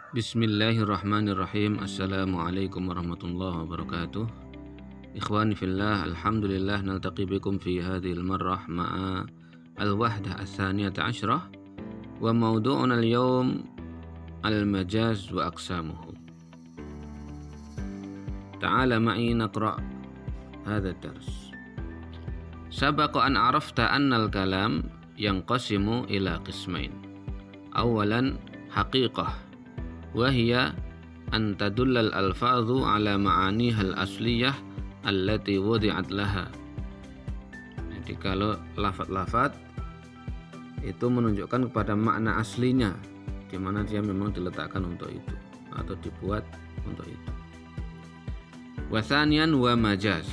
Bismillahirrahmanirrahim. Assalamualaikum warahmatullahi wabarakatuh. Ikhwani fillah, alhamdulillah naltaqi bikum fi hadhil marrah ma'a al-wahdah as-saniyata asyrah wa mawdu'una al-yawm al-majaz wa aqsamuhu. Ta'ala ma'i naqra' hadha ad-dars. Sabaqa an arafta anna al-kalam yanqasimu ila qismain. Awalan haqiqah wahia an tadullal alfadhu ala ma'anihal asliyah allati wudi'at laha. Jadi kalau lafaz-lafaz itu menunjukkan kepada makna aslinya di mana dia memang diletakkan untuk itu atau dibuat untuk itu. Wasanian wa majaz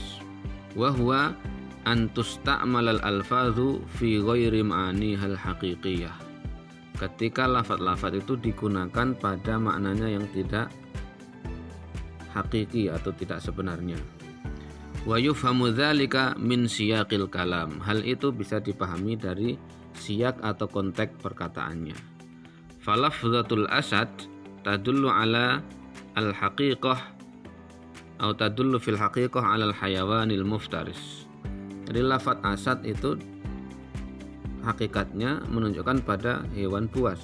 wa huwa an tusta'malal alfadhu fi ghairi ma'anihal haqiqiyah. Ketika lafaz-lafaz itu digunakan pada maknanya yang tidak hakiki atau tidak sebenarnya. Wa yufhamu dzalika min siyaqil kalam. Hal itu bisa dipahami dari siyak atau konteks perkataannya. Falafzatul asad tadullu ala al-haqiqah atau tadullu fil haqiqah ala al-hayawanil muftaris. Jadi lafaz asad itu hakikatnya menunjukkan pada hewan buas.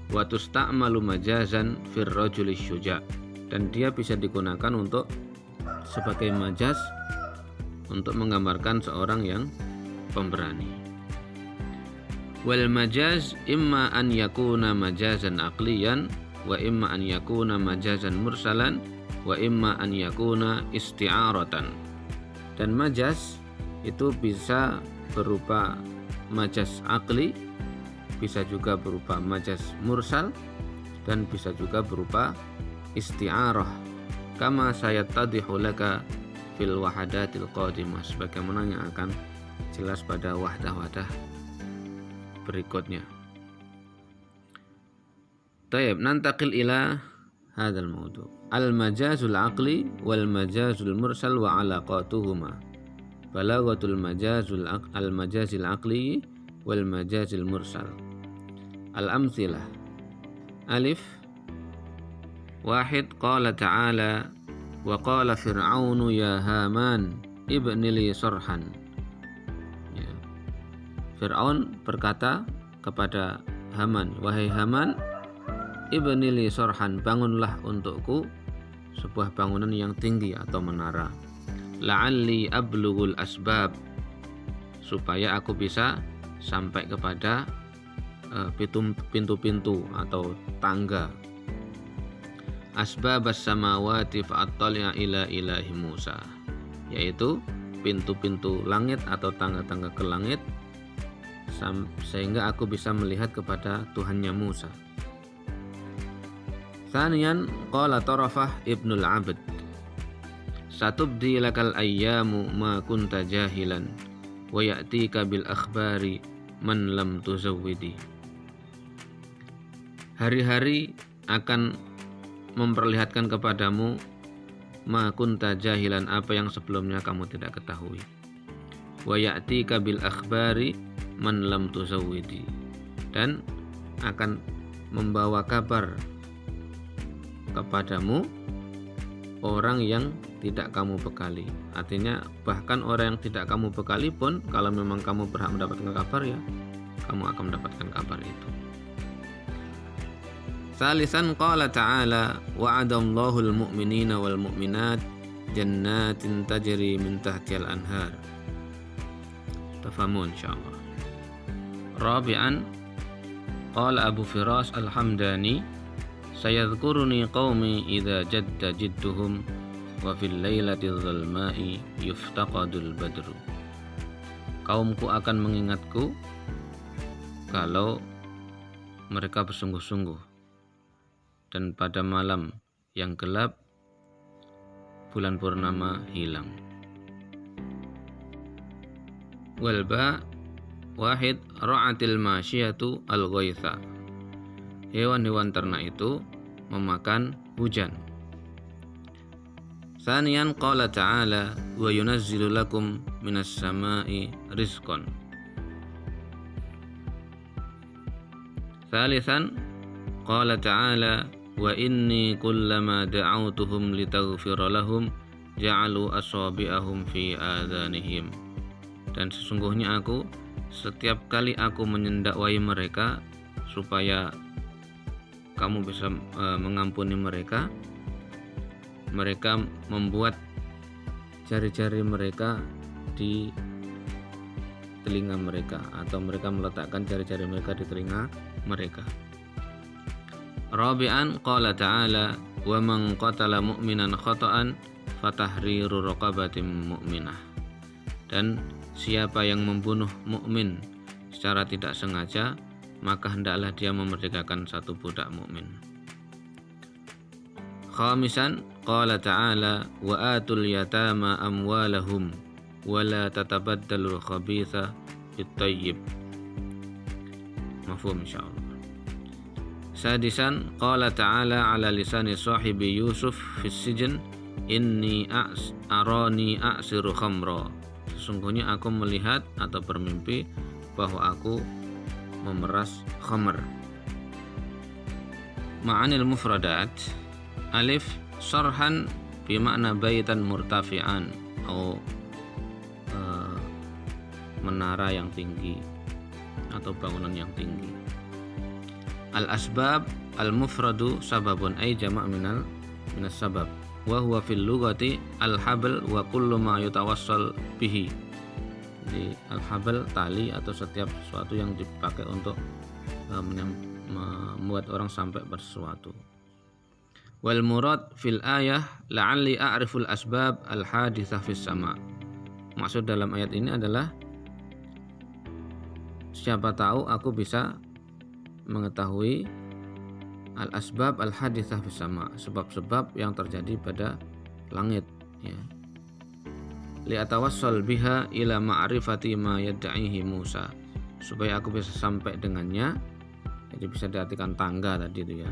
Wa tusta'malu majazan fir rajuli syuja', dan dia bisa digunakan untuk sebagai majaz untuk menggambarkan seorang yang pemberani. Wal majaz imma an yakuna majazan aqliyan wa imma an yakuna majazan mursalan wa imma an yakuna isti'aratan. Dan majaz itu bisa berupa majaz aqli, bisa juga berupa majaz mursal, dan bisa juga berupa isti'arah. Kama sayattadihu laka fil wahadatil qadimah, sebagaimana yang akan jelas pada wahdah-wahdah berikutnya. Tayyib, nantaqil ila hadzal mawdu'. Al-majazul aqli wal majazul mursal wa alaqatuhuma. Balaghatul majazil aqli wal majazil mursal. Al-amthilah. Alif. Wahid, qala ta'ala wa qala fir'aunu ya Haman ibni li sarhan. Ya. Fir'aun berkata kepada Haman, wahai Haman, ibni li sarhan, bangunlah untukku sebuah bangunan yang tinggi atau menara. La'alli ablughul asbab, supaya aku bisa sampai kepada pintu-pintu atau tangga. Asbabas samawati fa'attali'a ila ilahi Musa, yaitu pintu-pintu langit atau tangga-tangga ke langit, sehingga aku bisa melihat kepada Tuhannya Musa. Tsaniyan, qala Tarafah ibnul Abd, satubdi lakal ayyamu ma kunta jahilan wa ya'tika bil akhbari man lam tuzawwidi. Hari-hari akan memperlihatkan kepadamu ma kunta jahilan, apa yang sebelumnya kamu tidak ketahui. Wa ya'tika bil akhbari man lam tuzawwidi, dan akan membawa kabar kepadamu orang yang tidak kamu bekali. Artinya bahkan orang yang tidak kamu bekali pun, kalau memang kamu berhak mendapatkan kabar, ya kamu akan mendapatkan kabar itu. Salisan, qala ta'ala wa'adallahu al-mu'minina wal mu'minat jannatin tajri min tahtihal anhar. Tafahamun insyaallah. Rabi'an, qala Abu Firas al-Hamdani sayadhkuruni qaumi idza jadda jidduhum wa fil lailatil zalma'i yuftaqadul badru. Kaumku akan mengingatku kalau mereka bersungguh-sungguh, dan pada malam yang gelap bulan purnama hilang. Walba. Wahid, ra'atil masyiyatu al-ghaitha, hewan-hewan ternak itu memakan hujan. Tsaniyan, qala ta'ala wa yunazzilu lakum minas sama'i rizqan. Tsalitsan, qala ta'ala wa inni kullama da'autuhum litaghfira lahum ja'alu asabi'ahum fi adhanihim. Dan sesungguhnya aku setiap kali aku menyendakwai mereka supaya kamu bisa mengampuni mereka, mereka membuat jari-jari mereka di telinga mereka, atau mereka meletakkan jari-jari mereka di telinga mereka. Rabi'an qala ta'ala wa man qatala mu'minan khata'an fatahriru raqabatin mu'minah. Dan siapa yang membunuh mukmin secara tidak sengaja, maka hendaklah dia memerdekakan satu budak mukmin. Khamisan qala ta'ala wa atul yatama amwalahum wa la tatabaddalul khabitha bit-thayyib. Mafhum insyaallah. Sadisan qala ta'ala ala lisani sahibi Yusuf fis sijn inni arani a'siru khamra. Sesungguhnya aku melihat atau bermimpi bahwa aku memeras khamr. Ma'anil mufradat. Alif sarhan bimakna baitan murtafi'an atau menara yang tinggi atau bangunan yang tinggi. Al asbab al mufradu sababun ay jama' minas sabab wa huwa fil lughati al habl wa kullu ma yutawassal bihi. Jadi al habl tali atau setiap sesuatu yang dipakai untuk membuat orang sampai bersesuatu. Wal murad fil ayah la'alli a'riful asbab al haditsah fis sama'. Maksud dalam ayat ini adalah siapa tahu aku bisa mengetahui al asbab al haditsah fis sama', sebab-sebab yang terjadi pada langit, ya. Li atawassal biha ila ma'rifati ma yad'ihi Musa, supaya aku bisa sampai dengannya. Jadi bisa diartikan tangga tadi itu, ya,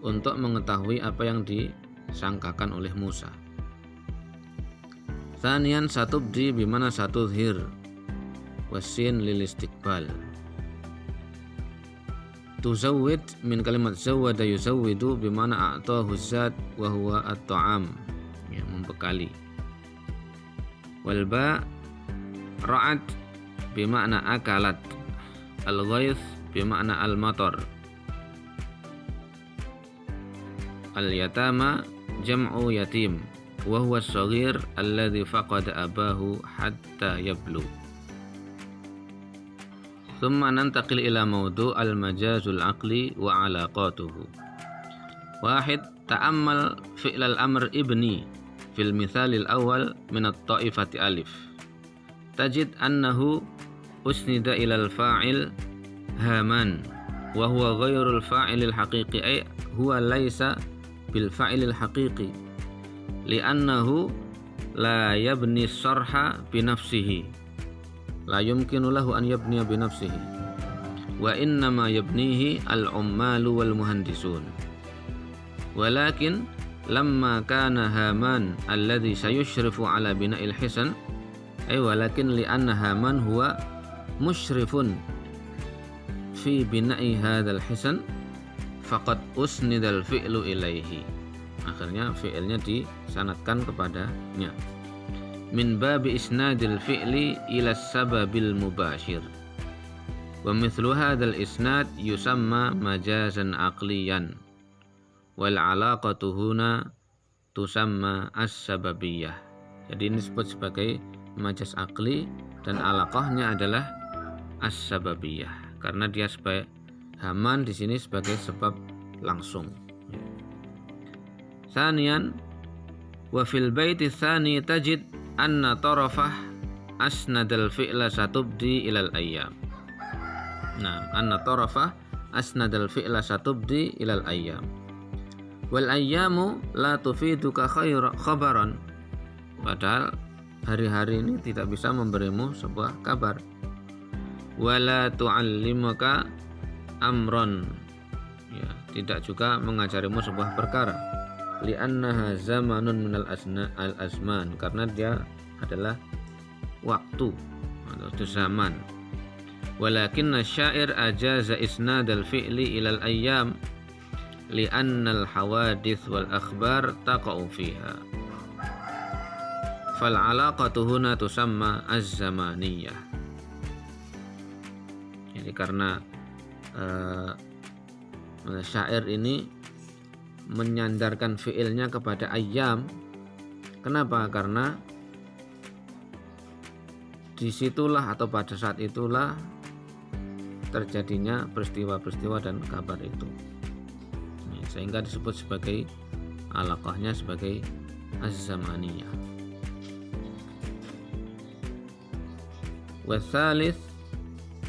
untuk mengetahui apa yang disangkakan oleh Musa. Tsaniyan satubdi bimana satudhir wasin lil istiqbal. Tuzawwid min kalimat zawwada yuzawwidu bimana a'tahu zat wa huwa at-ta'am, ya, membekali. Wal ba ra'at bimana akalat. Al-ghaith bimana al-matar. Al-yatama jam'u yatim wa huwa as-saghir alladhi faqada abahu hatta yablu. Thumma nantaqil ila mawdu' al-majazul aqli wa alaqatuhu. Wahid, ta'ammal fi'l al-amr ibni fil mithal al-awwal min at-ta'ifati alif. Tajid annahu usnida ila al-fa'il haman wa huwa ghairul fa'ilil haqiqi, ay huwa laysa bil fa'ilil haqiqi li'annahu la yabni sarha binafsihi, la yumkinu lahu an yabniya binafsihi wa innama yabnihi al-ummalu wal muhandisun. Walakin lamma kana Haman alladhi sayushrifu ala bina'il hisan, ay walakin li'anna Haman huwa musyrifun fi bina'i hadzal hisan faqad usnidal fi'lu ilaihi. Akhirnya fi'ilnya disanadkan kepadanya. Min babi isnadil fi'li ila sababil mubashir. Wa mithlu hadzal isnad yusamma majazan aqliyan. Wal alaqatu huna tusamma as-sababiyyah. Jadi ini disebut sebagai majaz aqli dan alaqahnya adalah as-sababiyyah, karena dia sebagai Haman di sini sebagai sebab langsung. Tsaniyan wa fil baiti tsani tajid anna tarafah asnadal fi'la satubdi ilal ayyam. Nah, anna tarafah asnadal fi'la satubdi ilal ayyam. Wal ayyamu la tufiduka khabaran. Padahal hari-hari ini tidak bisa memberimu sebuah kabar. Wala tu'allimuka amron, ya, tidak juga mengajarimu sebuah perkara. Li'annaha zamanun minal al-azman, karena dia adalah waktu atau zaman. Walakinna syair ajaza isnadal fi'li ilal ayyam li'annal hawadits wal akhbar taqa'u fiha. Fal 'alaqatu huna tusamma az-zamaniyah. Jadi karena syair ini menyandarkan fiilnya kepada ayyam. Kenapa? Karena disitulah atau pada saat itulah terjadinya peristiwa-peristiwa dan kabar itu, sehingga disebut sebagai alaqahnya sebagai az-zamaniyah. Wa tsalits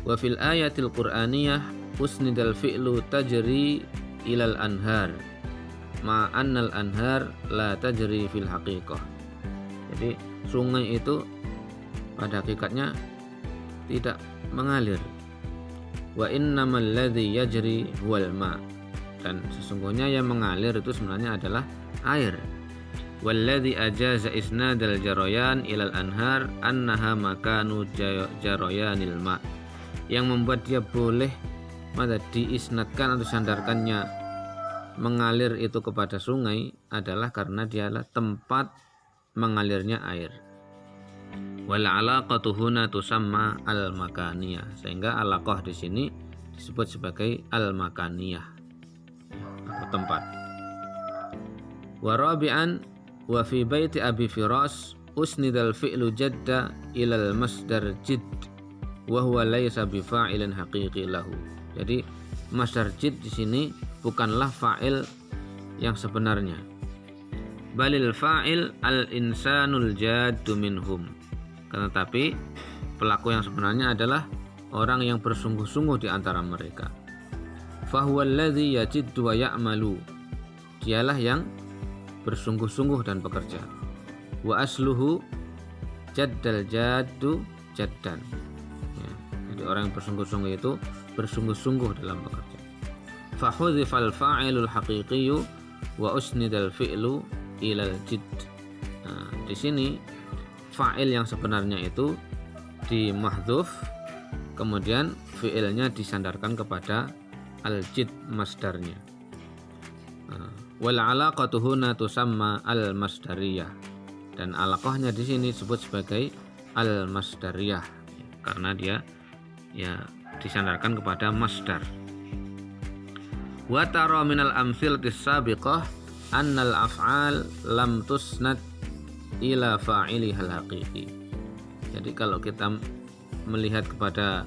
wa fil ayatil qur'aniyah usnidal fi'lu tajri ilal anhar ma'annal anhar la tajri fil haqiqah. Jadi sungai itu pada hakikatnya tidak mengalir. Wa innamal ladzi yajri huwal ma, dan sesungguhnya yang mengalir itu sebenarnya adalah air. Walladzi ajaza isnadal jarayan ilal anhar annaha makanu jarayanil ma, yang membuat dia boleh diisnadkan atau sandarkannya mengalir itu kepada sungai adalah karena dialah tempat mengalirnya air. Wal 'alaqatu huna tusamma al-makaniyah, sehingga alaqah di sini disebut sebagai al-makaniyah atau tempat. Wa rabi'an wa fi baiti Abi Firas usnidal fi'lu jadda ilal masdar jidd wa huwa laysa bifa'ilin haqiqi lahu. Jadi masdar jidd di sini bukanlah fa'il yang sebenarnya. Balil fa'il al-insanul jaddu minhum. Tetapi pelaku yang sebenarnya adalah orang yang bersungguh-sungguh di antara mereka. Fahuwal ladzi yajiddu wa ya'malu. Dialah yang bersungguh-sungguh dan bekerja. Wa asluhu jaddal jaddu jaddan. Ya, jadi orang yang bersungguh-sungguh itu bersungguh-sungguh dalam bekerja. Fahudhifal fa'ilul haqiqiyyu wa usnidal fi'lu ilal jidd. Nah, di sini fa'il yang sebenarnya itu dimahdzuf, kemudian fi'ilnya disandarkan kepada al-jidd masdarnya. Wal 'alaqatu huna tusamma al-masdariyah, dan alaqahnya di sini disebut sebagai al-masdariyah karena dia disandarkan kepada masdar. Wa tara minal amtsilatis sabiqah annal af'al lam tusnad ila fa'ilihal haqiqi. Jadi kalau kita melihat kepada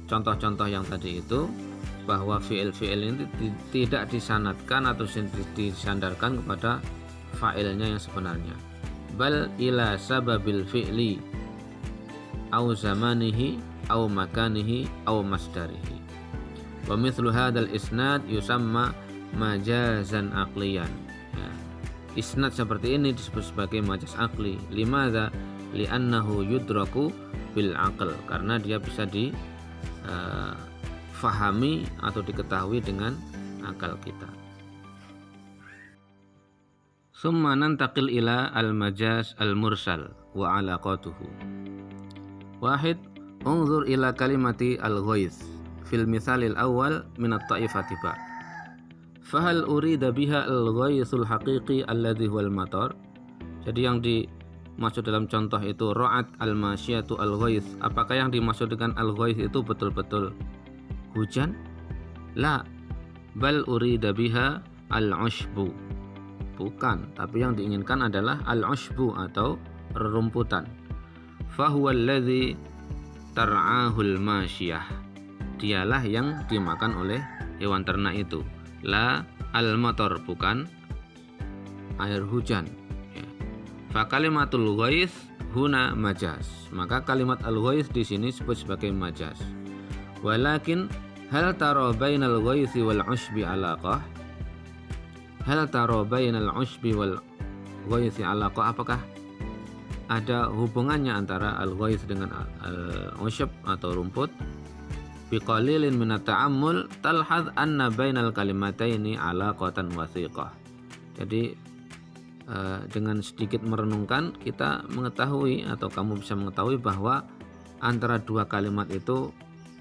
contoh-contoh yang tadi itu, bahwa fi'il-fi'il ini tidak disanadkan atau disandarkan kepada fa'ilnya yang sebenarnya, bal ila sababil fi'li au zamanihi au makanihi au masdarihi. Wa mithlu hadzal isnad yusamma majazan aqliyan. Ya. Isnad seperti ini disebut sebagai majaz aqli. Limadza? Li'annahu yudraku bil aql, karena dia bisa difahami atau diketahui dengan akal kita. Summa nantaqil ila al-majaz al-mursal wa alaqatuhu. Wahid, unzur ila kalimati al-ghaith fil mithalil awal min at-ta'ifati ba. Fahal urida biha al-ghaithul haqiqi alladhi huwal matar. Jadi yang dimaksud dalam contoh itu ra'at al-masyiyatu al-ghaith. Apakah yang dimaksud dengan al-ghaith itu betul-betul hujan? La, bal urida biha al-ushbu. Bukan, tapi yang diinginkan adalah al-ushbu atau rerumputan. Fahuwa alladhi tar'ahul masyiyah. Dialah yang dimakan oleh hewan ternak itu. La al-matar, bukan air hujan. Ya. Fa kalimatul ghaith huna majaz. Maka kalimat al-ghaith di sini disebut sebagai majaz. Walakin hal tara bainal ghaithi wal ushbi alaqah? Hal tara bainal ushbi wal ghaithi alaqah? Apakah ada hubungannya antara al-ghaith dengan al-ushb atau rumput? Biqalilin min at-ta'ammul talhadz anna bainal kalimataini alaqatan wathiqah. Jadi dengan sedikit merenungkan kita mengetahui atau kamu bisa mengetahui bahwa antara dua kalimat itu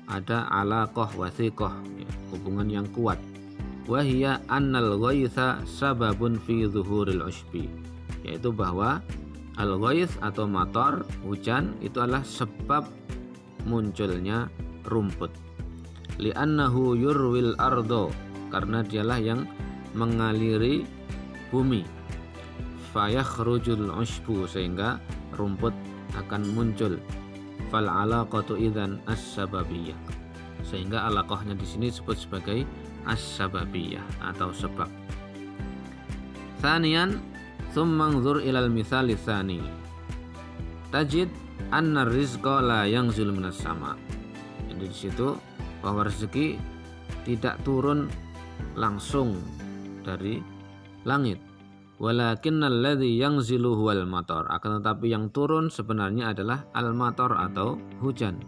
ada alaqah wathiqah, ya, hubungan yang kuat. Wahia annal ghaitha sababun fi zuhuril ushbi, yaitu bahwa al-ghaith atau matar, hujan, itu adalah sebab munculnya rumput. Li'annahu yurwil ardo, karena dialah yang mengaliri bumi. Fayakhrujul ushbu, sehingga rumput akan muncul. Fal alaqatu idzan as-sababiyah, sehingga alaqahnya di sini disebut sebagai as-sababiyah atau sebab. Tsaniyan, tsumma anzur ilal mitsali tsani. Tajid anna rizqa la yanzilu minas sama. Jadi di situ bahwa rezeki tidak turun langsung dari langit. Walakinnal ladzi yanzilu huwal matar. Akan tetapi yang turun sebenarnya adalah al-matar atau hujan.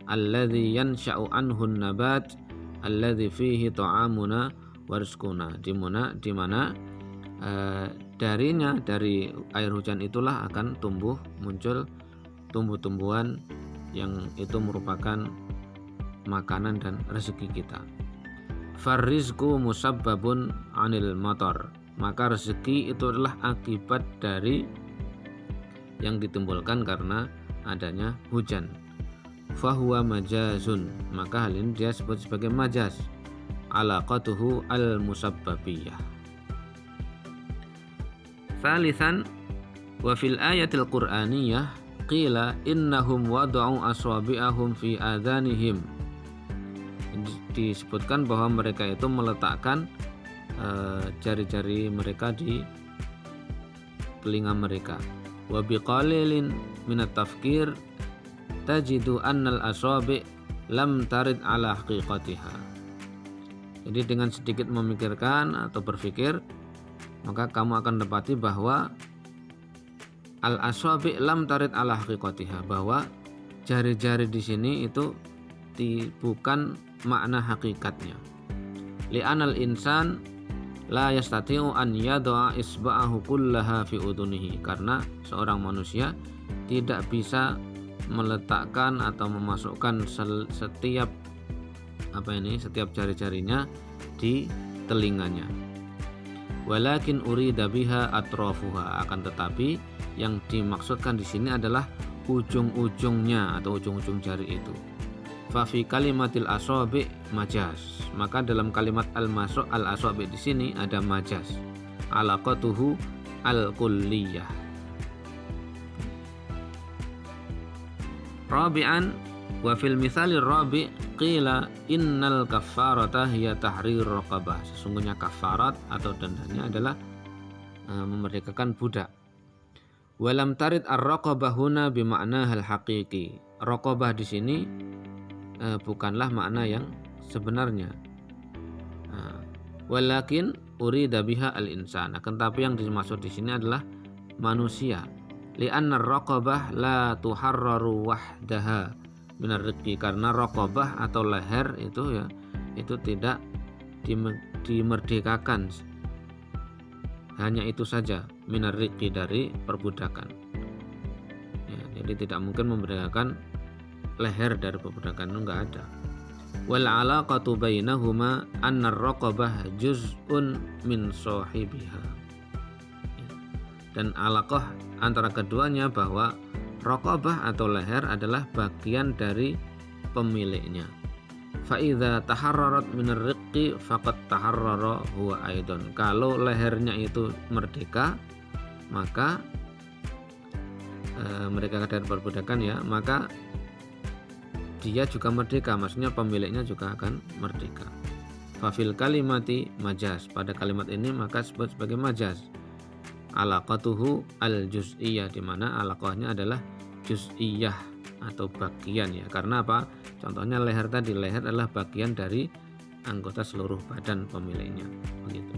Alladzi yansha'u anhu an-nabat alladzi fihi ta'amuna wa rizquna, di mana darinya, dari air hujan itulah akan muncul tumbuh-tumbuhan yang itu merupakan makanan dan rezeki kita. Farizqu musabbabun anil matar, maka rezeki itu adalah akibat dari yang ditimbulkan karena adanya hujan. Fahuwa majazun, maka hal ini dia sebut sebagai majaz. Alaqatuhu al-musabbabiyah. Tsalitsan, wa fil ayatil qur'aniyah qila innahum wada'u asabi'ahum fi adhanihim. Disebutkan bahwa mereka itu meletakkan jari-jari mereka di telinga mereka. Wa biqalilin minat tafkir tajidu annal asabi' lam tarid ala haqiqatiha. Jadi dengan sedikit memikirkan atau berpikir, maka kamu akan dapati bahwa al asabi' lam tarid ala haqiqatiha, bahwa jari-jari di sini itu bukan makna hakikatnya. Li'anal insan la yastati'u an yada'a isba'ahu kullaha fi udunihi, karena seorang manusia tidak bisa meletakkan atau memasukkan setiap jari-jarinya di telinganya. Walakin urida biha atrafuha, akan tetapi yang dimaksudkan di sini adalah ujung-ujungnya atau ujung-ujung jari itu. Fa fi kalimatil asabi' majaz, maka dalam kalimat al-asabi' di sini ada majaz. Alaqatuhu al-kulliyah. Rabi'an, wa fil mitsalir rabi' qila innal kaffarata hiya tahrir raqabah. Sesungguhnya kafarat atau dendanya adalah memerdekakan budak. Walam tarid ar-raqabah huna bima'na hal haqiqi. Raqabah di sini bukanlah makna yang sebenarnya. Walakin urida biha al-insan. Akan tapi yang dimaksud di sini adalah manusia. Li'anna ar-raqabah la tuharraru wahdaha minar riqi, karena raqabah atau leher itu tidak dimerdekakan, hanya itu saja, minar riqi, dari perbudakan. Ya, jadi tidak mungkin memerdekakan leher dari perbudakan, itu enggak ada. Wal alaqatu bainahuma anna ar-raqabah juz'un min sahibiha. Dan alaqah antara keduanya bahwa raqabah atau leher adalah bagian dari pemiliknya. Fa idza taharrarat minar riqqi faqad taharrara huwa aidan. Kalau lehernya itu merdeka, maka mereka dari perbudakan, ya, maka dia juga merdeka, maksudnya pemiliknya juga akan merdeka. Fa fil kalimati majaz, pada kalimat ini maka disebut sebagai majaz. Alaqatuhu al-juz'iyah, di mana alaqahnya adalah juz'iyah atau bagian, ya. Karena apa? Contohnya leher tadi, leher adalah bagian dari anggota seluruh badan pemiliknya, begitu.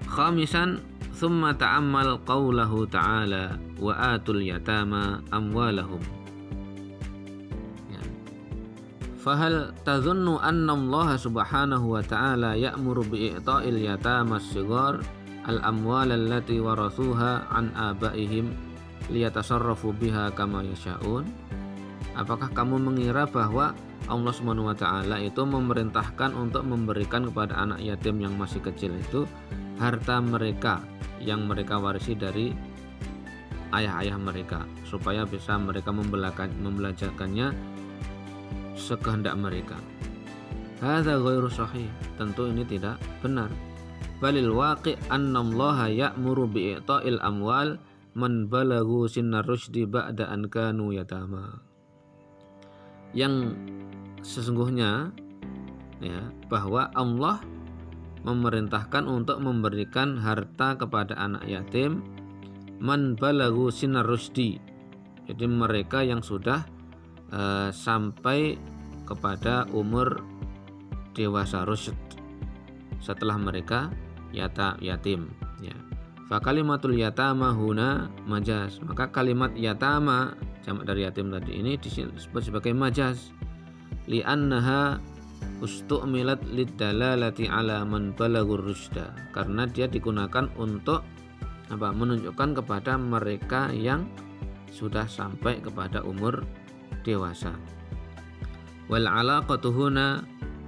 Khamisan, thumma ta'ammal qawlahu ta'ala wa atul yatama amwalahum. Ya. Fahal tadhunnu anna Allah subhanahu wa ta'ala ya'muru bi'ita'il yatama as-sighar al-amwal allati warathuha an abaihim liyatasarrafu biha kama yasha'un. Apakah kamu mengira bahwa Allah Subhanahu wa taala itu memerintahkan untuk memberikan kepada anak yatim yang masih kecil itu harta mereka yang mereka warisi dari ayah-ayah mereka, supaya bisa mereka membelajarkannya sekehendak mereka. Hadza ghairu sahih, tentu ini tidak benar. Balil waqi' annallaha ya'muru bi'ita'il amwal man balaghu sinnar rusydi ba'da an kanu yatama. Yang sesungguhnya ya, bahwa Allah memerintahkan untuk memberikan harta kepada anak yatim man balaghu sinnar rusydi, jadi mereka yang sudah sampai kepada umur dewasa rusyd setelah mereka yatim ya. Fa kalimatul yatama huna majaz, maka kalimat yatama jamak dari yatim tadi ini disebut sebagai majaz, li'annaha ustu'milat lidalalati ala man balagur rusyda, karena dia digunakan untuk menunjukkan kepada mereka yang sudah sampai kepada umur dewasa. Wal alaqatu huna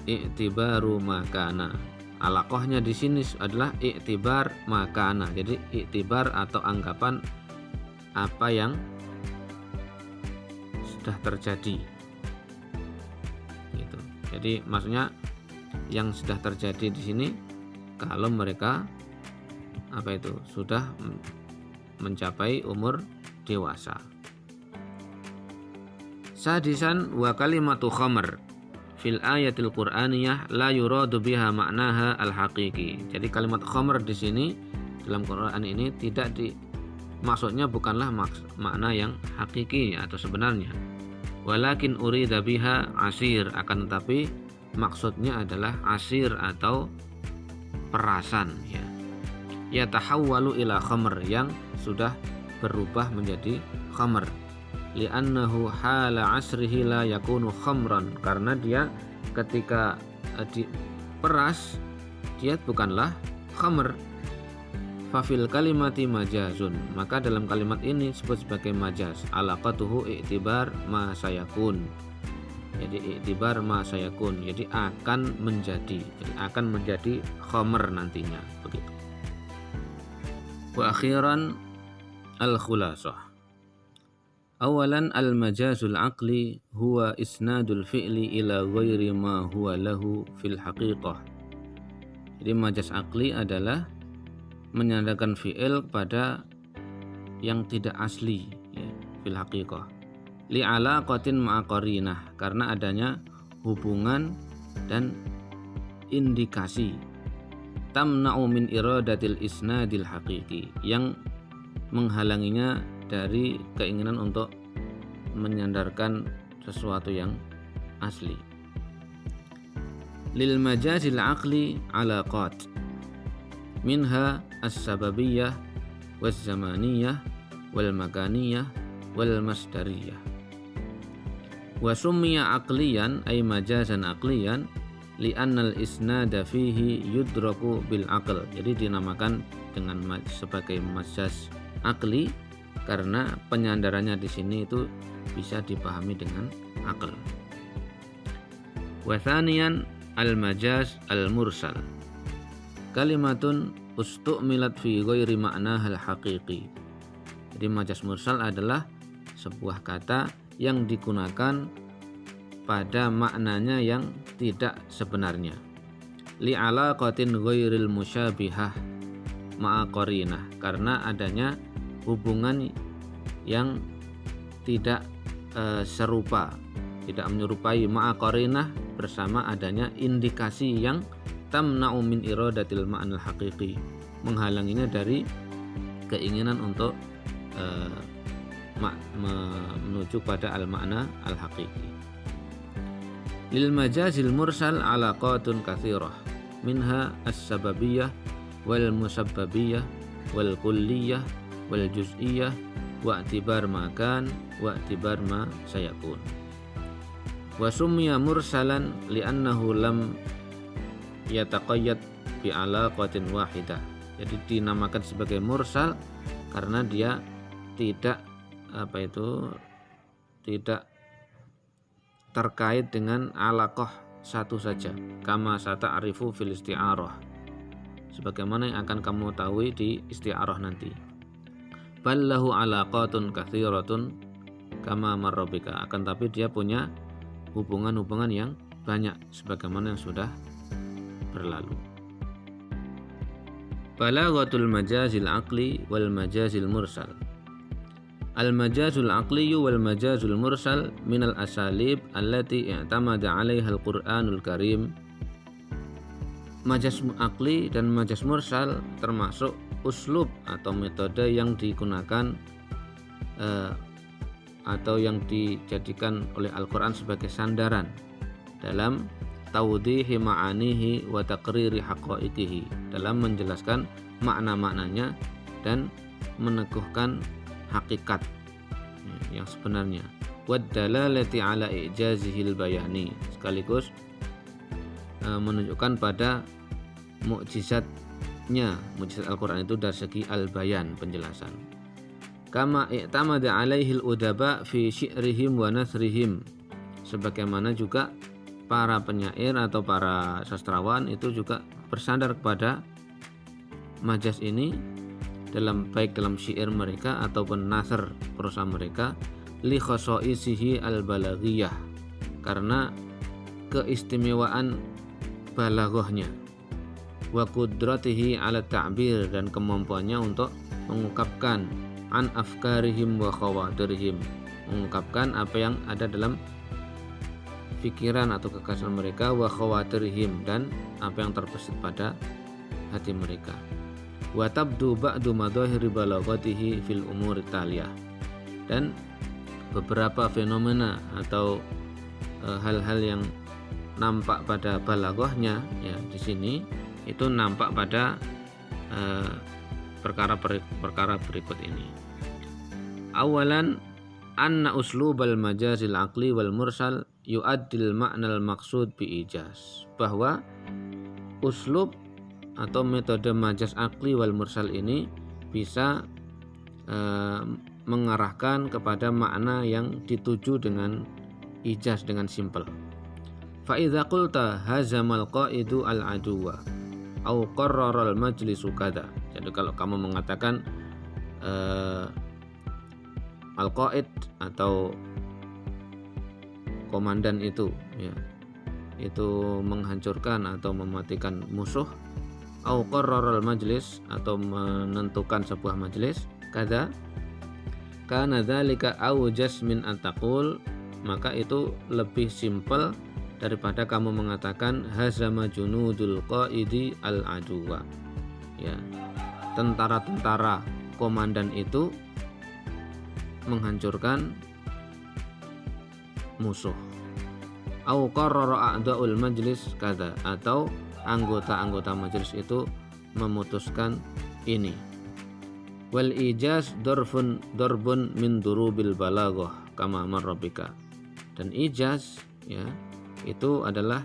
i'tibaru makana, alaqahnya di sini adalah i'tibar makana, jadi i'tibar atau anggapan apa yang sudah terjadi gitu. Jadi maksudnya yang sudah terjadi di sini kalau mereka sudah mencapai umur dewasa. Sadisan wa kalimatu khamr fil ayatil qur'aniyah la yuradu biha ma'naha al-haqiqi. Jadi kalimat khamr di sini dalam Quran ini maksudnya bukanlah makna yang hakiki atau sebenarnya. Walakin urida biha asir, akan tetapi maksudnya adalah asir atau perasan ya. Yatahawwalu ila khamr, yang sudah berubah menjadi khamr. Li'annahu hala asrihi la yakunu khamran, karena dia ketika diperas dia bukanlah khamr. Fafil kalimati majazun, maka dalam kalimat ini disebut sebagai majaz. Alaqatuhu i'tibar ma sayakun, jadi i'tibar ma sayakun, jadi akan menjadi khamr nantinya begitu. Wa akhiran al-khulasah. Awalan al-majazul aqli huwa isnadul fi'li ila ghairi ma huwa lahu fil haqiqah. Jadi majaz aqli adalah menyandarkan fi'il kepada yang tidak asli ya, fil haqiqah. Li alaqatin ma'a qarinah, karena adanya hubungan dan indikasi. Tamna'u min iradatil isnadil haqiqi, yang menghalanginya dari keinginan untuk menyandarkan sesuatu yang asli. Lil majazil aqli alaqat, minha as-sababiyyah waz-zamaniyah wal makaniyah wal masdariyah. Wa summiya aqliyan ay majazan aqliyan li'annal isnada fihi yudraku bil aql. Jadi dinamakan dengan sebagai majaz aqli karena penyandarannya di sini itu bisa dipahami dengan akal. Wa thaniyan al-majaz al-mursal, kalimatun ustu'milat fi ghairi ma'naha al-haqiqi. Jadi majaz mursal adalah sebuah kata yang digunakan pada maknanya yang tidak sebenarnya. Li alaqatin ghairil musyabihah ma'a qarinah, karena adanya hubungan yang tidak serupa, tidak menyerupai, ma'a qarinah, bersama adanya indikasi yang tamna'u min iradatil ma'nal haqiqi, menghalanginya dari keinginan untuk menuju pada al-ma'na al-haqiqi. Lil majazil mursal alaqatun katsirah, minha as-sababiyyah wal musabbabiyah wal kulliyah wal juz'iyah wa i'tibar makan wa i'tibar ma sayakun. Wa summiya mursalan li'annahu lam yataqayyad bi alaqatin wahidah. Jadi dinamakan sebagai mursal karena dia tidak terkait dengan alaqah satu saja, kama sata'rifu fil isti'arah, sebagaimana yang akan kamu tahu di isti'arah nanti. Ballahu alaqatun katsiratun kama marrabika, akan tapi dia punya hubungan-hubungan yang banyak sebagaimana yang sudah berlalu. Balaghatul majazil aqli wal majazil mursal. Al-majazul aqli wal majazul mursal minal asalib allati i'tamada 'alaiha al-Qur'anul Karim. Majaz aqli dan majaz mursal termasuk uslub atau metode yang digunakan atau yang dijadikan oleh Al-Qur'an sebagai sandaran dalam tawdihi ma'anihi wa taqriri haqa'iqihi, dalam menjelaskan makna-maknanya dan meneguhkan hakikat yang sebenarnya, wad-dalalati ala ijazihil bayani, sekaligus menunjukkan pada mukjizatnya, mukjizat Al-Qur'an itu dari segi al-bayan, penjelasan. Kama i'tamada alaihil udaba fi syi'rihim wa nasrihim, sebagaimana juga para penyair atau para sastrawan itu juga bersandar kepada majaz ini baik dalam syair mereka ataupun nasr prosa mereka, li khosa'isihi al-balaghiyah, karena keistimewaan balaghahnya, wa qudratihi ala ta'bir, dan kemampuannya untuk mengungkapkan an afkarihim wa khawatirihim, mengungkapkan apa yang ada dalam pikiran atau kegagasan mereka, wa khawatirihim, dan apa yang terbesit pada hati mereka. Wa tabdu ba'du madahiri balaghatihi fil umur taliyah, dan beberapa fenomena atau hal-hal yang nampak pada balaghahnya ya di sini itu nampak pada perkara berikut ini. Awalan anna uslubal majazil aqli wal mursal yu'addil ma'nal maqsud bi ijaz, bahwa uslub atau metode majaz aqli wal mursal ini bisa mengarahkan kepada makna yang dituju dengan ijaz, dengan simpel. Fa idza qulta hazamal qa'idu al aduwa au qarrara al majlisu kada, jadi kalau kamu mengatakan al qa'id atau komandan itu ya, itu menghancurkan atau mematikan musuh, au qarraral majlis, atau menentukan sebuah majlis, kada kana dzalika awjas min an taqul, maka itu lebih simpel daripada kamu mengatakan hazama junudul qaidi al aduwa, ya, tentara-tentara komandan itu menghancurkan musuh. Au qarrara a'daul majlis kada, atau anggota-anggota majelis itu memutuskan ini. Wal ijaz darbun min durubil balaghah kama marrabika, dan ijaz ya itu adalah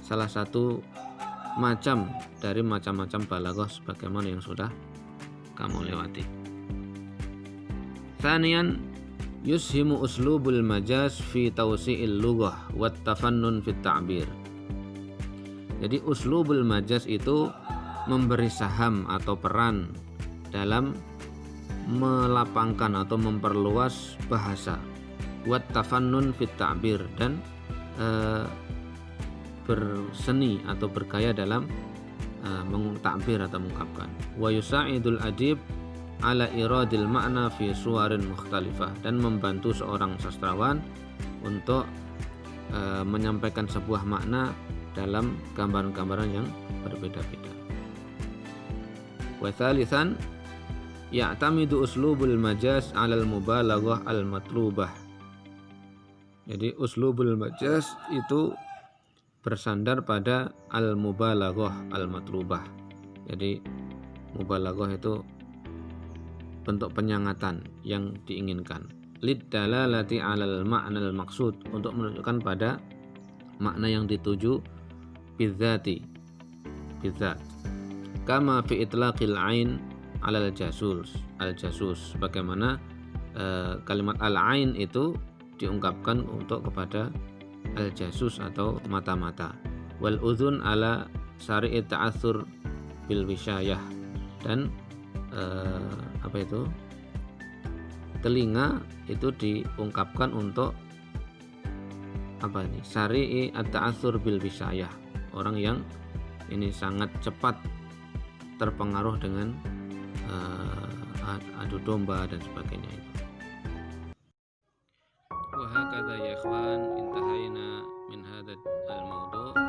salah satu macam dari macam-macam balaghah sebagaimana yang sudah kamu lewati. Tsaniyan yushimu uslubul majaz fi tawsi'il lughah wat tafannun fit ta'bir. Jadi uslubul majaz itu memberi saham atau peran dalam melapangkan atau memperluas bahasa, wat tafannun fit ta'bir, dan berseni atau bergaya dalam mengtakbir atau mengungkapkan. Wa yusa'idul adib ala iradil makna fi suwarin mukhtalifah, dan membantu seorang sastrawan untuk menyampaikan sebuah makna dalam gambaran-gambaran yang berbeda-beda. Wa tsalitsan ya'tamidu uslubul majaz 'alal mubalaghah al-matlubah. Jadi uslubul majaz itu bersandar pada al-mubalaghah al-matlubah. Jadi mubalaghah itu bentuk penyangatan yang diinginkan. Lid dalalati 'alal ma'nal maqsud, untuk menunjukkan pada makna yang dituju, bidzat, kama fi itlaqil ain 'alal jasus, al jasus, bagaimana kalimat al ain itu diungkapkan untuk kepada al-jasus atau mata-mata. Wal udhun ala syari'i ta'atsur bil wisyayah, dan telinga itu diungkapkan untuk syari'i at-ta'atsur bil wisyayah, orang yang ini sangat cepat terpengaruh dengan adu domba dan sebagainya itu. Wa hakadha ya ikhwan, intahaina min hadzal al-mawdu'.